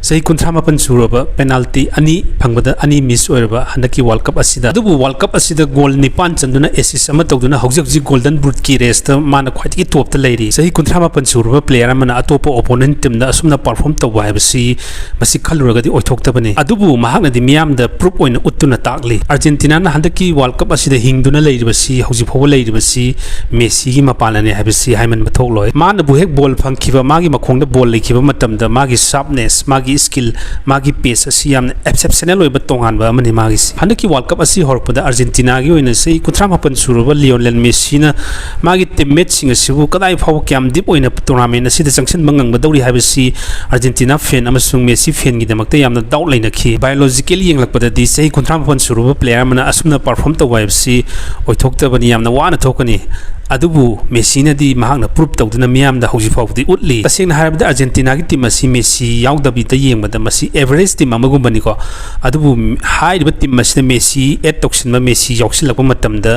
सही कुंथ्रा मपन सुरबा पेनाल्टी अनि फंगबदा अनि मिस ओरबा हनकी वर्ल्ड कप असिदा अदुबु वर्ल्ड कप असिदा गोल निपान चंदुना एसिस्ट अमा तौदुना हौजि गोल्डन बूट की रेस त माना ख्वाइति टॉप त लेरी सही कुंथ्रा मपन सुरबा प्लेयर अमना अतोप ओपोनेंट टीम दा असुमना परफॉर्म तौबा हाबसी मसी खलुरगदि ओइथोक्तबनी अदुबु महागनदि मियाम दा प्रूफ ओइन उत्तुना ताकली अर्जेंटीना ना हंदकी वर्ल्ड कप असिदा हिंगदुना लेरिबसी हौजि फोबो लेरिबसी मेसी की मपालने हाबसी हाइमन बथोकलोय माना बुहेक बॉल फंखिबा मागी मखोंदा बॉल लेखिबा मतमदा मागी शार्पनेस मागी स्किल मागी पेस असी याम एक्सेप्शनल ओइबा तोंगानबा अमनि मागी हंदकी वर्ल्ड कप असी होरपदा अर्जेंटीना गी ओइना सही कुथ्रा मपन सुरुबा लियोनेल मेसी ना मागी टीममेट सिंग असिबु कदाइ फाव क्याम दीप ओइना टूर्नामेंट असिदा जंक्शन मंगंग दौरी हाबसी अर्जेंटीना फैन अमसुंग मेसी फैन गी दमकते यामना डाउट लैनखी बायोलॉजिकली यंगलकपददी सही कुथ्रा मपन सुरुबा प्लेयर अमना असुमना परफॉर्म तौवायबसी ओइथोक्तबनी यामना वाना थोकनी अदुबु मेसीनदी महागना प्रूफ तौदुना मियामदा हौजि फावदी उतली तसेंगना हारबदा अर्जेंटीना की टीम असी मेसी याउदबिदा येंगबदा मसी एवरेज टीम अमगुंबनिको अदुबु हाइरिबा टीम असिदा मेसी एड तोक्सिनबा मेसी याउसिलकबा मतमदा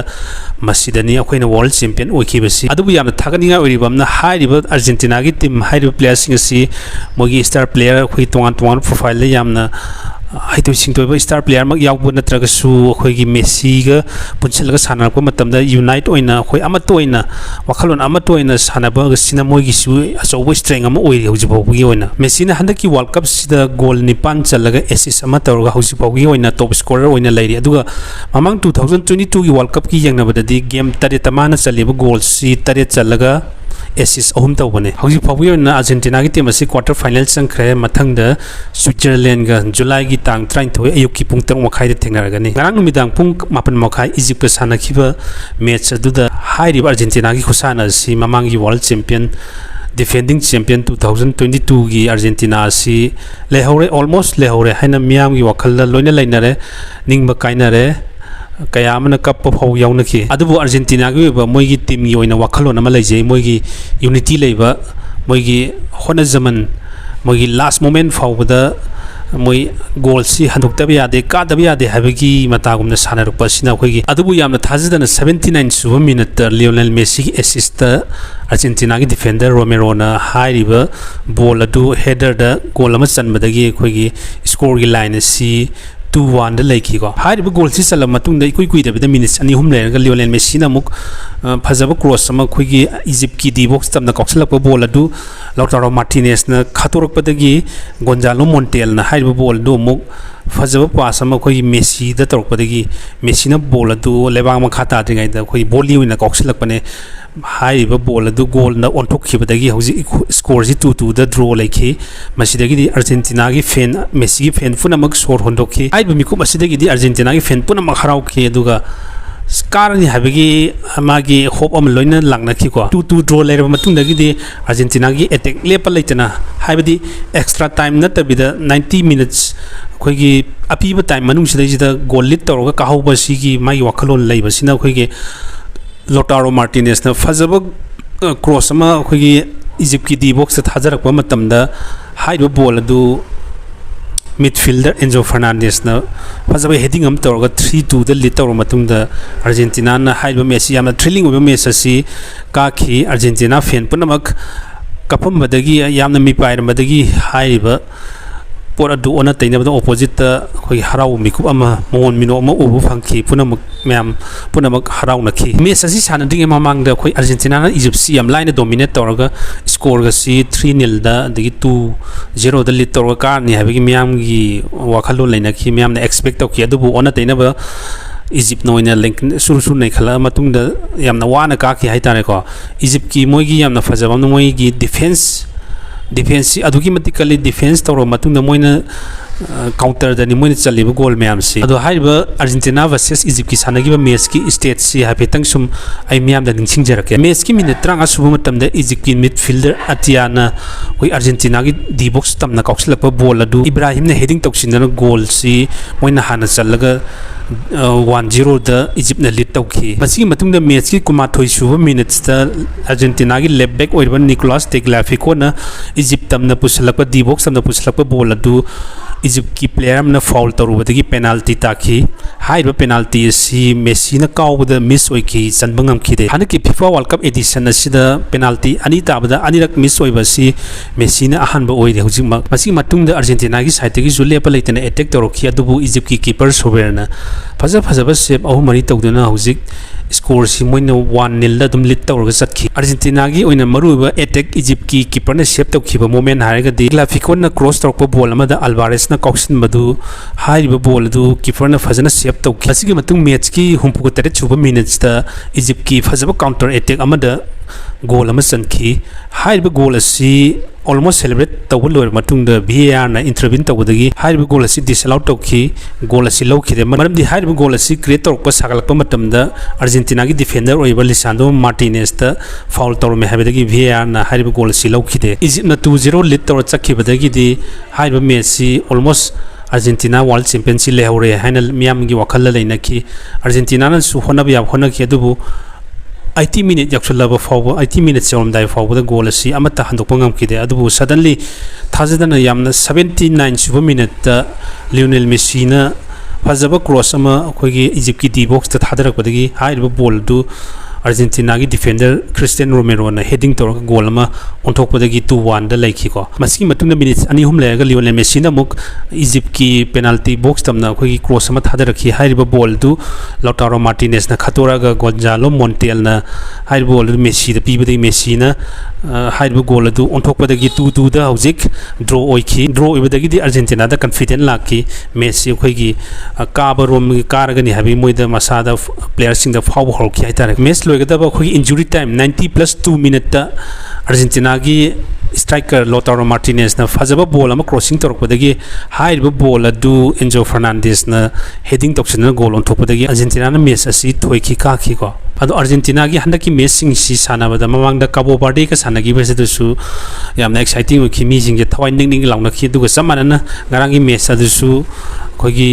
मसीदनी अखोइना वर्ल्ड चैंपियन ओइखिबसी अदुबु यामना थागनिंगा ओइरिबमना हाइरिबा अर्जेंटीना की टीम हाइरिबा प्लेयर सिंग असी मोगी स्टार प्लेयर अखोइ तोंगान प्रोफाइल यामना हाइतो सिंगतोबा स्टार प्लेयर मग याउबो नत्रगसु अखोइगी मेसीगा पुनसिलगा सानारको मतमदा यूनाइट ओइना अखोइ अमतो ओइना वखलोन अमतो ओइना सानाबा गसिना मोइगिसु अचौबो स्ट्रेंग अमा ओइ हौजिफावगी ओइना मेसीना हंदकी वर्ल्ड कप सिदा गोल निपान चलगा एसिस्ट अमा तौरगा हौजिफावगी ओइना टॉप स्कोरर ओइना लेरि अदुगा ममंग 2022 की वर्ल्ड कप की यंगनबददी गेम 3 तमाना चलिबा गोल सी 3 चलगा एसिस्ट अहम तौबने हौजि फावगी ओइना अर्जेंटीना की टीम असी क्वार्टर फाइनल संख्रे मथंगदा स्विट्जरलैंड गा जुलाई की तांग 23 अयुक की पुंग 3 मखाइ थेंगनारगनी गांग नुमिदांग पुंग 9 मखाइ इजिप्ट का सानाखिबा मैच अदुदा हाइरिबा अर्जेंटीना की खुसाना सी ममांगी वर्ल्ड चैंपियन डिफेंडिंग चैंपियन 2022 की अर्जेंटीना सी लेहौरे ऑलमोस्ट लेहौरे हैना मियाम की वखल लोइना लैनरे निंगबा काइनरे कयामना कप फाव याउनखि अदुबु अर्जेंटीना की मोइगी टीम की ओइना वखलोन अमा लैजे मोइगी यूनिटी लैबा मोइगी होनजमन मोइगी लास्ट मोमेंट फावबदा मोइ गोल सी हंदोक्तबा यादे कादबा यादे हाबगी मतागुमना सानारकपा सिना अखोइगी अदुबु यामना थाजदना 79 सुबा मिनट लियोनेल मेसी की एसिस्ट अर्जेंटीना की डिफेंडर रोमेरोना हाइरिबा बॉल अदु हेडर दा गोल अमा चनबदगी अखोइगी स्कोर की लाइन सी 2-1 दा लेखिको हाइरिबा गोल सी चलम मतुंगदा इकुइ कुइदबदा मिनिट्स 2-3 लेरगा लियोनेल मेसी ना मुक फजबा क्रॉस अमा अखोइगी इजिप्ट की डी बॉक्स तमना कौसलकपा बॉल अदु लौटारो मार्टिनेज ना खातोरकपदगी गोंजालो मोंटेल ना हाइरिबा बॉल दो मुक फजबा पास अमा अखोइगी मेसी दा तौरकपदगी मेसी ना बॉल अदु लेबांग मखा ताद्रिङाइदा अखोइ बॉली ओइना कौसलकपने हाइरिबा बॉल अदु गोल ना ओंथोखिबदगी हौजि स्कोर जी 2-2 दा ड्रॉ लेखि मसिदगी अर्जेंटीना की फैन मेसी की फैन पुनमक सोर होंदोखि आइबा मिकुप मसिदगी अर्जेंटीना की फैन पुनमक हराउखि अदुगा कारनी हाबगी मागी होप अम लोइना लांगनाखिको 2-2 ड्रॉ लेरबा मतुंदगी अर्जेंटीना की अटैक लेपा लेतना हाइबदी एक्स्ट्रा टाइम नतबिदा 90 मिनट्स अखोइगी अपीबा टाइम मनुंगसिदा गोल लीड तौरगा काहौबसिगी मागी वखलोन लैबसिना अखोइगी लोटारो मार्टिनेज ना फजबा क्रॉस अमा अखोइगी इजिप्ट की डी बॉक्स थाजरकपा मतमदा हाइबा बॉल अदु मिडफील्डर एंजो फर्नांडेस ना फजबा हेडिंग अम तौरगा 3-2 दा लीड तौर मतुंगदा अर्जेंटीना ना हाइबा मेसी यामना थ्रिलिंग ओबा मैच असी काखी अर्जेंटीना फैन पुनमक कपमबदगी यामना मिपाइरमदगी हाइबा पोर अदु ओना तैनबदा ऑपोजिट अखोइ हराउ मिकुप अमा मोन मिनो अमा उबु फंखि पुनमक मैम पुनमक हराउनखि मैच असी सानदिंग ममांगदा अखोइ अर्जेंटीना ना इजिप्ट सी याम लाइन डोमिनेट तौरगा स्कोर गा सी 3-0 दा दगी 2-0 दा लीड तौरगा कारनी हाबगी मैम की वखलो लैनखि मैम ना एक्सपेक्ट तौखि अदुबु ओना तैनबा इजिप्ट नोइना लिंक सुरु नै खला मतुंगदा यामना वाना काखि हाइतारेको इजिप्ट की मोइगी यामना फजबम मोइगी डिफेंस अदुगी मतिकली डिफेंस तौर मतुंगदा मोइना काउंटर दनी मोइना चलिबा गोल मैम से अदो हाइबा अर्जेंटीना वर्सेस इजिप्ट की सानगिबा मैच की स्टेट से हाफेतंग सुम आई मैम दा निंगसिंगजरके मैच की मिनट 30 सुबा मतमदा इजिप्ट की मिडफील्डर अतियाना कोई अर्जेंटीना की डी बॉक्स तमना कौसलपा बॉल अदु इब्राहिम ने हेडिंग तौसिनना गोल सी मोइना हाना चलगा 1-0 दा इजिप्ट ने लीड तौखि मसी मतुंगदा मैच की कुमाथोइ सुबा मिनट्स दा अर्जेंटीना की लेफ्ट बैक ओइबा निकोलास टेग्लाफिको ना इजिप्ट तमना पुसलपा डी बॉक्स तमना पुसलपा बॉल अदु इजिप्ट की प्लेयर अमना फाउल तौरुबदगी पेनाल्टी ताखी हाइब पेनाल्टी सी मेसी न काउबद मिस ओइकी चनबंगम खिदे हन की फीफा वर्ल्ड कप एडिशन असिदा पेनाल्टी अनि ताबदा अनिरक मिस ओइबसी मेसी न अहनब ओइदे हुजिक मसी मतुंग अर्जेंटीना की साइड की जुलेप लेतने अटैक तौरखी अदुबु इजिप्ट की कीपर सोबेरना फजब सेप अहु मरी तौदुना हुजिक स्कोर से मोइन 1-0 दुम लीड तौरग चतखी अर्जेंटीना की ओइना मरुबा अटैक इजिप्ट की कीपर ने सेव तौखिबा मोमेंट हारगदि ग्लाफिकोन न क्रॉस तौरप बॉल अमदा अल्वारेस न कॉक्सिन बदु हाइब बॉल दु कीपर न फजन सेव तौखि असिगी मतुंग मैच की हुमपुग तरे छुबा मिनट्स दा इजिप्ट की फजब काउंटर अटैक अमदा गोल अमा चनखी हाइब गोल असी ऑलमोस्ट सेलिब्रेट तब लोर मतुंग VAR ना इंटरवीन तौबदगी हाइब गोल असी डिसअलाउ तौखी गोल असी लौखिदे मरमदि हाइब गोल असी क्रिएट तौरप सागलप मतमदा अर्जेंटीना की डिफेंडर ओइबा लिसांडो मार्टिनेज दा फाउल तौरमे हाइबदगी VAR ना हाइब गोल असी लौखिदे इजिप्ट ना 2-0 लीड तौर चखिबदगी दि हाइब मैच सी ऑलमोस्ट अर्जेंटीना वर्ल्ड चैंपियनशिप लेहौरे हाइना मियाम की वखल लेनखी अर्जेंटीना ना सु होनब या होनखि अदुबु 80 मिनट यक्सुलब फाव 80 मिनट चौरमदाय फावबद गोल असी अमता हंदोक ngam अदुबु सडनली थाजदना यामना 79 सुब मिनट लियोनेल मेसी ना फजब क्रॉस अमा अखोगी इजिप्ट की डी बॉक्स ता थादरकबदगी हाइब बॉल दु अर्जेंटीना की डिफेंडर क्रिस्टियन रोमेरो ना हेडिंग तौर गोल अमा ओंथोकपदगी 2-1 दा लैखिको मसकी मतुंग मिनिट अनि हुम लेगा लियोनेल मेसी ना मुक इजिप्ट की पेनाल्टी बॉक्स तमना अखोगी क्रॉस अमा थादरखी हाइब बॉल दु लौटारो मार्टिनेज ना खतोरागा गोंजालो मोंटेल ना हाइब बॉल मेसी दा पीबदगी मेसी ना हाइब गोल दु ओंथोकपदगी 2-2 दा हौजिक ड्रॉ ओइखी ड्रॉ ओइबदगी दि अर्जेंटीना दा कॉन्फिडेंट लाखी मेसी अखोगी काबा रोम कारगनी हाबी मोइदा मसादा प्लेयर सिंग दा फाव हरखी हाइतारे मैच लोगदब अखोगी इंजुरी टाइम 90+2 मिनट अर्जेंटीना की स्ट्राइकर लोटारो मार्टिनेज ना फजब बॉल अमा क्रॉसिंग तौरपदगी हाइब बॉल अदु एंजो फर्नांडेस ना हेडिंग तौसन गोल ओंथोपदगी अर्जेंटीना ना मैच असि थोइखी काखी को अदो अर्जेंटीना की हंडक की मैच सिंग सी सानाबदा ममांग दा काबो बर्डे का सानागी बसेदसु यामना एक्साइटिंग ओखी मी सिंग जे थवाइ निंग लाउनखी दुगा समानना गरांगी मैच अदसु खोगी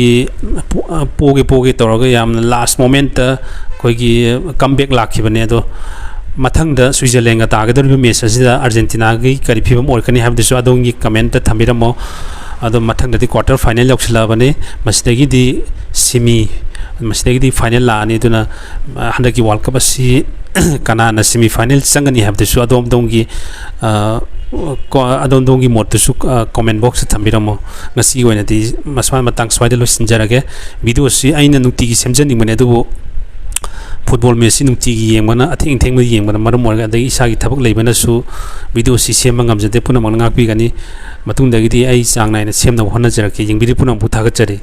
पोगे तौरगा यामना लास्ट मोमेंट खोगी कमबैक लाखिबने अदो मथंग स्विट्जरलैंड तागदर मैच अर्जेंटीना की करी फीवम ओरकनी हाबदसु अदोंगी कमेंट थम्बिरमो अदो मथंगदि क्वार्टर फाइनल यौसलाबने मसिदगी सेमी मसिदगी फाइनल लानी दुना हंदकी वर्ल्ड कप असि कनाना सेमी फाइनल चंगनी हाबदसु अदोंगी अदोंगी मोटसु कमेंट बॉक्स थम्बिरमो ngasi oinadi masma matang swaida lo sinjarage video si aina nukti gi semjani mane adubu football match नुटी येंगबना अथेंग थेंग येंगबना मरम ओरगा दगी इसागी थबक लेबनासु वीडियो सी सेम ngamjade पुनम ngakpi gani matungdagi di ai chang naina semna hona jarake yengbiri punam bu thagachari।